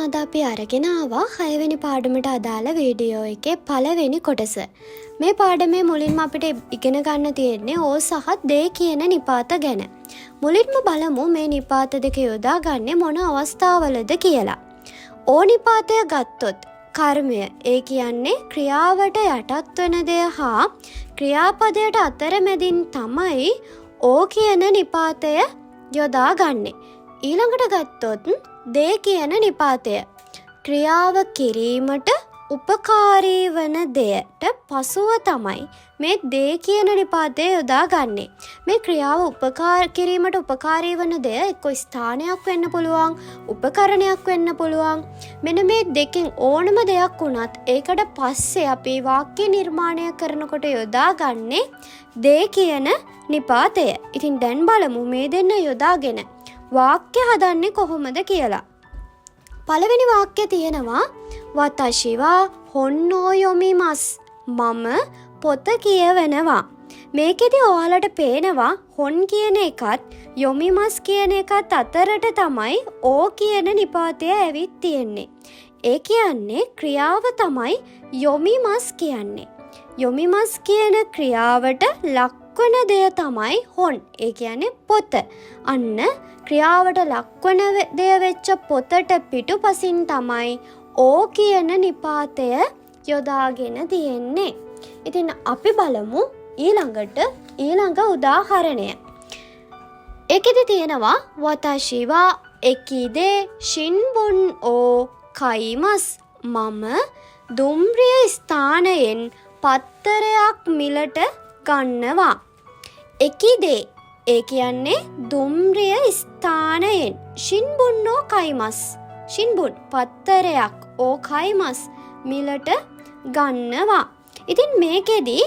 අද අපි අරගෙන ආවා 6 වෙනි පාඩමට අදාළ වීඩියෝ එකේ පළවෙනි කොටස. මේ පාඩමේ මුලින්ම අපිට ඉගෙන ගන්න තියෙන්නේ ඕ සහ දේ කියන නිපාත ගැන. මුලින්ම බලමු මේ නිපාත දෙක යොදාගන්නේ මොන අවස්ථාවලද කියලා. ඕ නිපාතය ගත්තොත් කර්මය, ඒ කියන්නේ ක්‍රියාවට යටත් වෙන දේ හා ක්‍රියාපදයට අතරමැදින් තමයි ඕ කියන නිපාතය යොදාගන්නේ. ඊළඟට ගත්තොත් දේ කියන නිපාතය ක්‍රියාව කිරීමට උපකාරී වන දෙයට පසුව තමයි මේ දේ කියන නිපාතය යොදාගන්නේ. මේ ක්‍රියාව කිරීමට උපකාරී වන දෙය එක්ක ස්ථානයක් වෙන්න පුළුවන්, උපකරණයක් වෙන්න පුළුවන්. මෙන්න මේ දෙකෙන් ඕනම දෙයක් වුණත් ඒකට පස්සේ අපි වාක්‍ය නිර්මාණය කරනකොට යොදාගන්නේ දේ කියන නිපාතය. ඉතින් දැන් බලමු මේ දෙන්න යොදාගෙන වාක්‍ය හදන්නේ කොහොමද කියලා. පළවෙනි වාක්‍ය තියෙනවා වතශිවා හොන්නෝ යොමිමස්. මම පොත කියවනවා. මේකෙදි ඔයාලට පේනවා හොන් කියන එකත් යොමිමස් කියන එකත් අතරට තමයි ඕ කියන නිපාතය ඇවිත් තියෙන්නේ. ඒ කියන්නේ ක්‍රියාව තමයි යොමිමස් කියන්නේ. යොමිමස් කියන ක්‍රියාවට ලක්වන දෙය තමයි හොන්. ඒ කියන්නේ පොත. අන්න ක්‍රියාවට ලක්වන දෙය වෙච්ච පොතට පිටුපසින් තමයි ඕ කියන නිපාතය යොදාගෙන තියෙන්නේ. ඉතින් අපි බලමු ඊළඟ උදාහරණය. ඒකෙදි තියෙනවා වතශිවා එකිදේ ශින්බුන් ඕ කයිමස්. මම දුම්රිය ස්ථානයෙන් පත්තරයක් මිලට ගන්නවා. එකිදේ, ඒ කියන්නේ දුම්රිය ස්ථානයෙන්. ශින්බුන්නෝ කයිමස්. ශින්බුන් පත්තරයක් ඕ කයිමස් මිලට ගන්නවා. ඉතින් මේකෙදි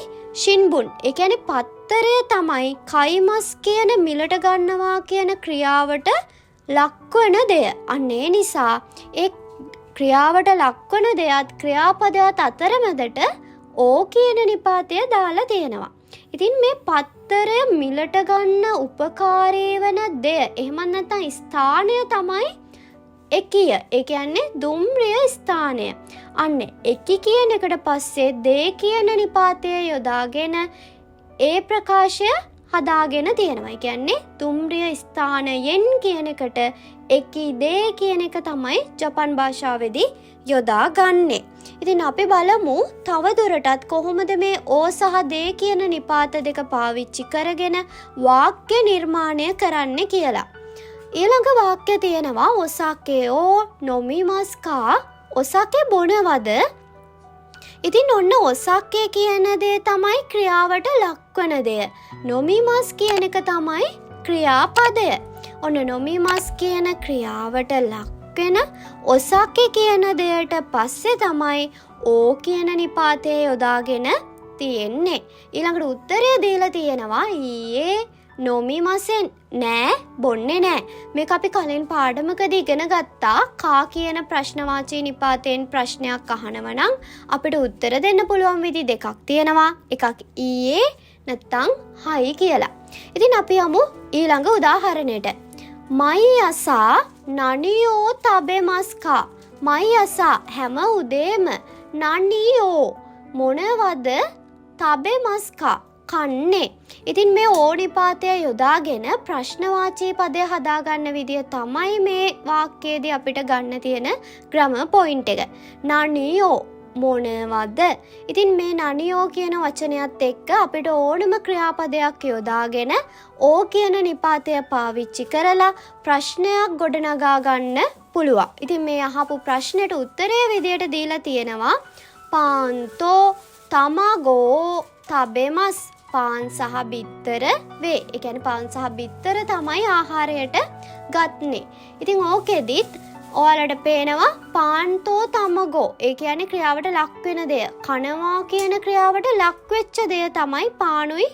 ශින්බුන්, ඒ කියන්නේ පත්තරය තමයි කයිමස් කියන මිලට ගන්නවා කියන ක්‍රියාවට ලක්වන දෙය. අන්න ඒ නිසා ඒ ක්‍රියාවට ලක්වන දෙයත් ක්‍රියාපදයට අතරමැදට ඕ කියන නිපාතය දාලා තියෙනවා. ඉතින් මේ පත්තරය මිලට ගන්න උපකාරී වන දෙය, එහෙම නැත්නම් ස්ථානය තමයි එකිය. ඒ කියන්නේ දුම්රිය ස්ථානය. අන්න එකි කියන එකට පස්සේ දේ කියන නිපාතය යොදාගෙන ඒ ප්‍රකාශය හදාගෙන තියෙනවා. ඒ කියන්නේ දුම්රිය ස්ථානයෙන් කියන එකට එකි දේ කියන එක තමයි ජපන් භාෂාවේදී යොදාගන්නේ. ඉතින් අපි බලමු තව දුරටත් කොහොමද මේ ඕ සහ දේ කියන නිපාත දෙක පාවිච්චි කරගෙන වාක්‍ය නිර්මාණය කරන්න කියලා. ඊළඟ වාක්‍ය තියෙනවා ඔසාකේ ඕ නොමිමස්කා. ඔසාකේ බොනවද? ඉතින් ඔන්න ඔසාකේ කියන දේ තමයි ක්‍රියාවට ලක්වන දෙය. නොමිමස් කියන එක තමයි ක්‍රියාපදය. ඔන්න නොමිමස් කියන ක්‍රියාවට ලක්වෙන ඔසාකේ කියන දෙයට පස්සේ තමයි ඕ කියන නිපාතය යොදාගෙන තියෙන්නේ. ඊළඟට උත්තරය දීලා තියෙනවා ඊයේ නොමිමසෙන්. නෑ, බොන්නේ නෑ. මේක අපි කලින් පාඩමකදී ඉගෙන ගත්තා. කා කියන ප්‍රශ්නවාචී නිපාතයෙන් ප්‍රශ්නයක් අහනවා නම් අපිට උත්තර දෙන්න පුළුවන් විදි දෙකක් තියෙනවා. එකක් ඊයේ නැත්තම් හයි කියලා. ඉතින් අපි යමු ඊළඟ උදාහරණයට. මයි අසා නනියෝ තබෙමස්කා. මයි අසා හැම උදේම නනියෝ මොනවද තබෙමස්කා කන්නේ. ඉතින් මේ ඕ නිපාතය යොදාගෙන ප්‍රශ්නවාචී පදය හදාගන්න විදිය තමයි මේ වාක්‍යයේදී අපිට ගන්න තියෙන ග්‍රැමර් පොයින්ට් එක. නනියෝ මොනවද? ඉතින් මේ නනියෝ කියන වචනයත් එක්ක අපිට ඕනම ක්‍රියාපදයක් යොදාගෙන ඕ කියන නිපාතය පාවිච්චි කරලා ප්‍රශ්නයක් ගොඩනගා ගන්න පුළුවන්. ඉතින් මේ අහපු ප්‍රශ්නෙට උත්තරය විදියට දීලා තියෙනවා පාන්තෝ තමගෝ තබෙමස්. පාන් සහ බිත්තර වේ. ඒ කියන්නේ පාන් සහ බිත්තර තමයි ආහාරයට ගන්නේ. ඉතින් ඕකෙදිත් ඔයාලට පේනවා පාන්තෝ තමගෝ. ඒ කියන්නේ ක්‍රියාවට ලක් වෙන දෙය. කනවා කියන ක්‍රියාවට ලක් වෙච්ච දෙය තමයි පානුයි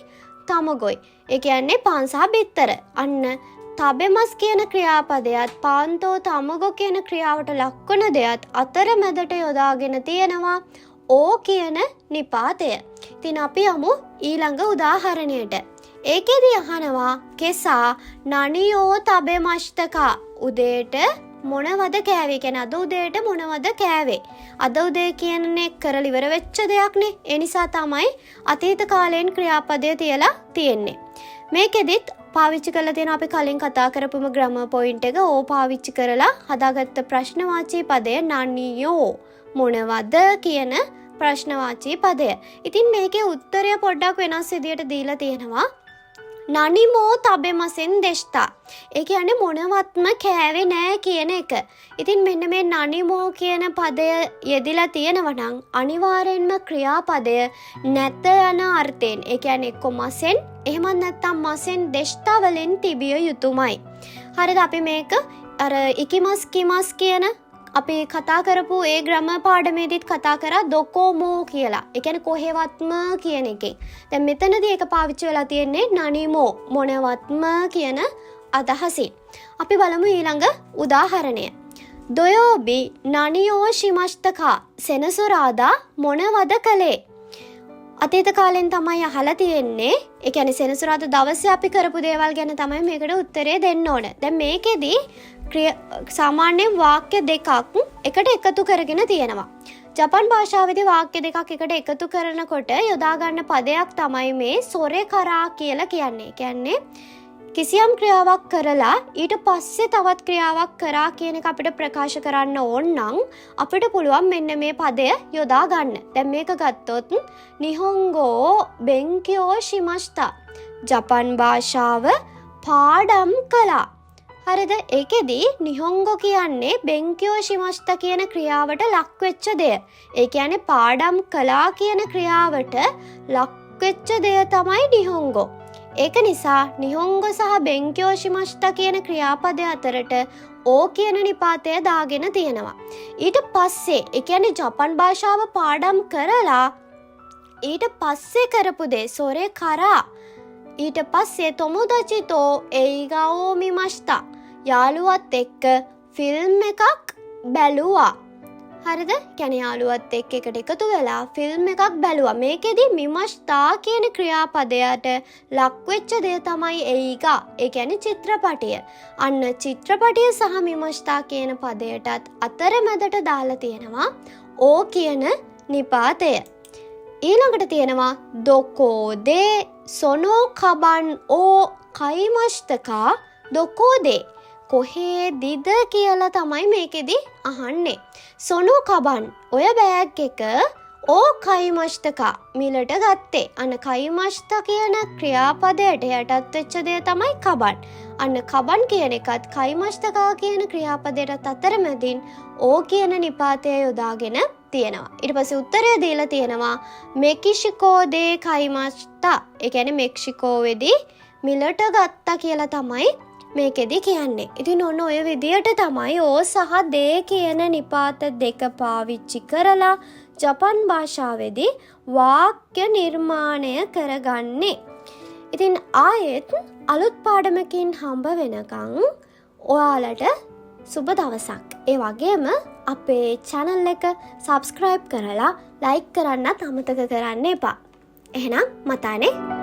තමගොයි. ඒ කියන්නේ පාන් සහ බිත්තර. අන්න තබෙමස් කියන ක්‍රියාපදයට පාන්තෝ තමගෝ කියන ක්‍රියාවට ලක්වන දෙයත් අතරමැදට යොදාගෙන තියෙනවා ඕ කියන නිපාතය. ඉතින් අපි යමු ඊළඟ උදාහරණයට. ඒකෙදි අහනවා කෙසා නනියෝ තබෙමස්තකා. උදේට මොනවද කෑවේ කියන්නේ අද උදේට මොනවද කෑවේ. අද උදේ කියන්නේ කරලා ඉවර වෙච්ච දෙයක්නේ. ඒ නිසා තමයි අතීත කාලයෙන් ක්‍රියාපදය තියලා තියෙන්නේ. මේකෙදිත් පාවිච්චි කරලා තියෙන අපි කලින් කතා කරපුම ග්‍රැමර් පොයින්ට් එක ඕ පාවිච්චි කරලා හදාගත්ත ප්‍රශ්නවාචී පදය නනියෝ මොනවද කියන ප්‍රශ්නවාචී පදය. ඉතින් මේකේ උත්තරය පොඩ්ඩක් වෙනස් විදියට දීලා තියෙනවා. නනිමෝ තබෙමසෙන් දෙෂ්තා. ඒ කියන්නේ මොනවත්ම කෑවේ නෑ කියන එක. ඉතින් මෙන්න මේ නනිමෝ කියන පදය යෙදිලා තියෙනවා නම් අනිවාර්යෙන්ම ක්‍රියාපදය නැත යන අර්ථයෙන්. ඒ කියන්නේ එක්ක මසෙන් එහෙමත් නැත්නම් මසෙන් දෙෂ්තා වලින් තිබිය යුතුමයි. හරිද? අපි මේක අර ඉකිමස් කිමස් කියන අපි කතා කරපු ඒ ග්‍රැමර් පාඩමේදීත් කතා කරා දොකෝමෝ කියලා. ඒ කියන්නේ කොහෙවත්ම කියන එකෙන්. දැන් මෙතනදී ඒක පාවිච්චි වෙලා තියෙන්නේ නනිමෝ මොනවත්ම කියන අදහසින්. අපි බලමු ඊළඟ උදාහරණය. දොයෝබි නනියෝ ශිමෂ්තකා සෙනසුරාදා මොනවද කළේ? අතීත කාලෙන් තමයි අහලා තියෙන්නේ. ඒ කියන්නේ සෙනසුරාදා දවසේ අපි කරපු දේවල් ගැන තමයි මේකට උත්තරේ දෙන්න ඕන. දැන් මේකෙදී සාමාන්‍යයෙන් වාක්‍ය දෙකක් එකට එකතු කරගෙන තියෙනවා. ජපන් භාෂාවේදී වාක්‍ය දෙකක් එකට එකතු කරනකොට යොදා ගන්න පදයක් තමයි මේ සොරේ කරා කියලා කියන්නේ. කියන්නේ කිසියම් ක්‍රියාවක් කරලා ඊට පස්සේ තවත් ක්‍රියාවක් කරා කියන එක අපිට ප්‍රකාශ කරන්න ඕන නම් අපිට පුළුවන් මෙන්න මේ පදය යොදා ගන්න. දැන් මේක ගත්තොත් නිහොංගෝ බෙන්කියෝ ශිමෂ්තා ජපන් භාෂාව පාඩම් කළා. හරිද? ඒකෙදී නිහොංගෝ කියන්නේ බෙන්කියෝ ශිමෂ්තා කියන ක්‍රියාවට ලක් වෙච්ච දෙය. ඒ කියන්නේ පාඩම් කළා කියන ක්‍රියාවට ලක් වෙච්ච දෙය තමයි නිහොංගෝ. ඒක නිසා නිහොංගෝ සහ බෙන්කියෝ ශිමෂ්තා කියන ක්‍රියාපදය අතරට ඕ කියන නිපාතය දාගෙන තියෙනවා. ඊට පස්සේ ඒ කියන්නේ ජපන් භාෂාව පාඩම් කරලා ඊට පස්සේ කරපු දේ සොරේ කරා. ඊට පස්සේ තොමුදචිතෝ ඒගාවෝ මිමෂ්තා යාළුවත් එක්ක ෆිල්ම් එකක් බැලුවා. හරිද? කියන්නේ යාළුවත් එක්ක එකට එකතු වෙලා ෆිල්ම් එකක් බැලුවා. මේකෙදි මිමෂ්තා කියන ක්‍රියාපදයට ලක් වෙච්ච දේ තමයි ඒගා. ඒ කියන්නේ චිත්‍රපටය. අන්න චිත්‍රපටය සහ මිමෂ්තා කියන පදයටත් අතරමැදට දාලා තියෙනවා ඕ කියන නිපාතය. ඊළඟට තියෙනවා දොකෝදේ සොනෝ කබන් ඕ කයිමෂ්තකා දොකෝදේ කොහේදිද කියලා තමයි මේකෙදි අහන්නේ. සොනෝ කබන් ඔය බෑග් එක ඕ කයිමෂ්තකා මිලට ගත්තේ. අන්න කයිමෂ්තා කියන ක්‍රියාපදයට යටත් වෙච්ච දේ තමයි කබන්. අන්න කබන් කියන එකත් කයිමෂ්තකා කියන ක්‍රියාපදයට අතරමැදින් ඕ කියන නිපාතය යොදාගෙන තියෙනවා. ඊට පස්සේ උත්තරය දීලා තියෙනවා මෙකිෂිකෝ දේ කයිමෂ්තා. ඒ කියන්නේ මෙක්සිකෝවේදී මිලට ගත්තා කියලා තමයි මේකෙදි කියන්නේ. ඉතින් ඔන්න ඔය විදියට තමයි ඕ සහ දේ කියන නිපාත දෙක පාවිච්චි කරලා ජපන් භාෂාවේදී වාක්‍ය නිර්මාණය කරගන්නේ. ඉතින් ආයෙත් අලුත් පාඩමකින් හම්බ වෙනකන් ඔයාලට සුබ දවසක්. ඒ වගේම අපේ channel එක subscribe කරලා like කරන්නත් අමතක කරන්න එපා. එහෙනම් මතානේ